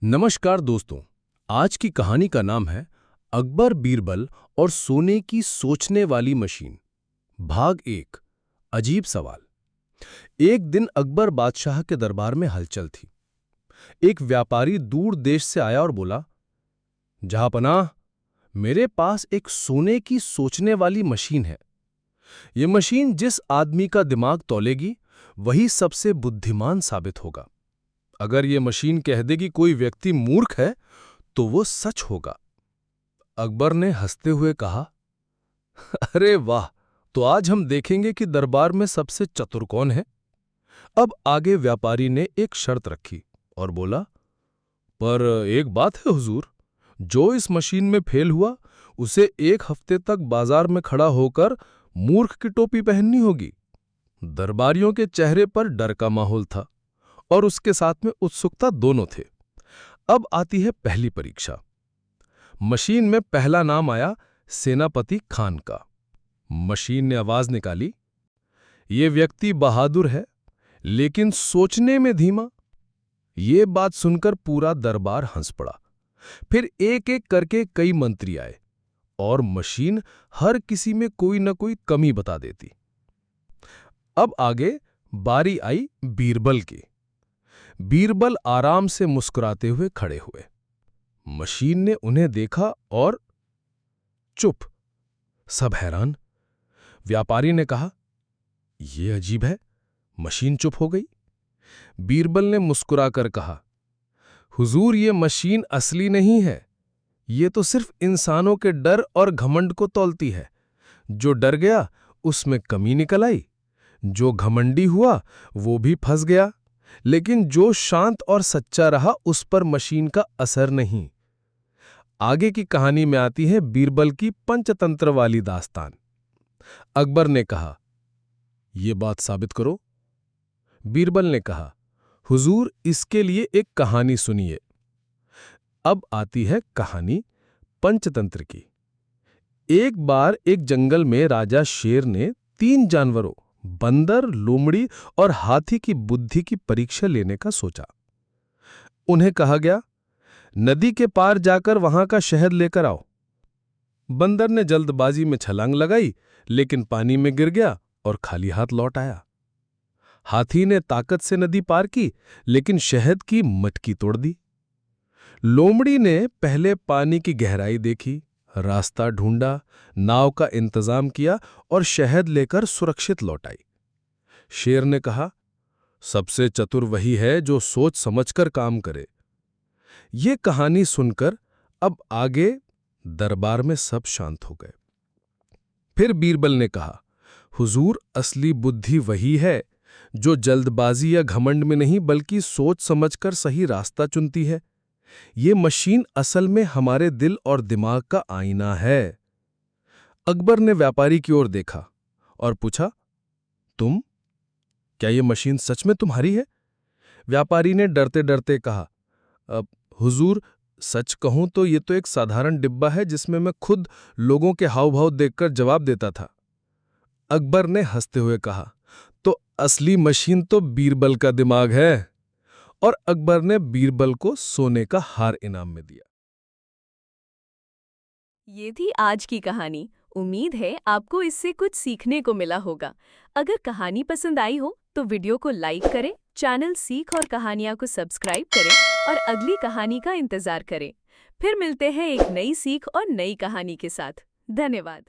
नमस्कार दोस्तों। आज की कहानी का नाम है अकबर बीरबल और सोने की सोचने वाली मशीन। भाग 1। अजीब सवाल। एक दिन अकबर बादशाह के दरबार में हलचल थी। एक व्यापारी दूर देश से आया और बोला, जहांपनाह, मेरे पास एक सोने की सोचने वाली मशीन है। ये मशीन जिस आदमी का दिमाग तौलेगी वही सबसे बुद्धिमान साबित होगा। अगर ये मशीन कह देगी कोई व्यक्ति मूर्ख है तो वो सच होगा। अकबर ने हंसते हुए कहा, अरे वाह, तो आज हम देखेंगे कि दरबार में सबसे चतुर कौन है। अब आगे व्यापारी ने एक शर्त रखी और बोला, पर एक बात है हुजूर, जो इस मशीन में फेल हुआ उसे 1 हफ्ते तक बाजार में खड़ा होकर मूर्ख की टोपी पहननी होगी। दरबारियों के चेहरे पर डर का माहौल था और उसके साथ में उत्सुकता दोनों थे। अब आती है पहली परीक्षा। मशीन में पहला नाम आया सेनापति खान का। मशीन ने आवाज निकाली, ये व्यक्ति बहादुर है लेकिन सोचने में धीमा। ये बात सुनकर पूरा दरबार हंस पड़ा। फिर एक एक करके कई मंत्री आए और मशीन हर किसी में कोई न कोई कमी बता देती। अब आगे बारी आई बीरबल की। बीरबल आराम से मुस्कुराते हुए खड़े हुए। मशीन ने उन्हें देखा और चुप। सब हैरान। व्यापारी ने कहा, यह अजीब है। मशीन चुप हो गई। बीरबल ने मुस्कुराकर कहा, हुजूर, ये मशीन असली नहीं है। ये तो सिर्फ इंसानों के डर और घमंड को तौलती है। जो डर गया उसमें कमी निकल आई, जो घमंडी हुआ वो भी फंस गया, लेकिन जो शांत और सच्चा रहा उस पर मशीन का असर नहीं। आगे की कहानी में आती है बीरबल की पंचतंत्र वाली दास्तान। अकबर ने कहा, यह बात साबित करो। बीरबल ने कहा, हुजूर, इसके लिए एक कहानी सुनिए। अब आती है कहानी पंचतंत्र की। एक बार एक जंगल में राजा शेर ने 3 जानवरों बंदर, लोमड़ी और हाथी की बुद्धि की परीक्षा लेने का सोचा। उन्हें कहा गया, नदी के पार जाकर वहां का शहद लेकर आओ। बंदर ने जल्दबाजी में छलांग लगाई लेकिन पानी में गिर गया और खाली हाथ लौट आया। हाथी ने ताकत से नदी पार की लेकिन शहद की मटकी तोड़ दी। लोमड़ी ने पहले पानी की गहराई देखी, रास्ता ढूंढा, नाव का इंतजाम किया और शहद लेकर सुरक्षित लौट आई। शेर ने कहा, सबसे चतुर वही है जो सोच समझकर काम करे। ये कहानी सुनकर अब आगे दरबार में सब शांत हो गए। फिर बीरबल ने कहा, हुजूर, असली बुद्धि वही है जो जल्दबाजी या घमंड में नहीं बल्कि सोच समझकर सही रास्ता चुनती है। ये मशीन असल में हमारे दिल और दिमाग का आईना है। अकबर ने व्यापारी की ओर देखा और पूछा, तुम? क्या ये मशीन सच में तुम्हारी है? व्यापारी ने डरते डरते कहा, अब हुजूर, सच कहूं तो ये तो एक साधारण डिब्बा है जिसमें मैं खुद लोगों के हाव भाव देखकर जवाब देता था। अकबर ने हंसते हुए कहा, तो असली मशीन तो बीरबल का दिमाग है। और अकबर ने बीरबल को सोने का हार इनाम में दिया। ये थी आज की कहानी। उम्मीद है आपको इससे कुछ सीखने को मिला होगा। अगर कहानी पसंद आई हो तो वीडियो को लाइक करें, चैनल सीख और कहानियाँ को सब्सक्राइब करें और अगली कहानी का इंतजार करें। फिर मिलते हैं एक नई सीख और नई कहानी के साथ। धन्यवाद।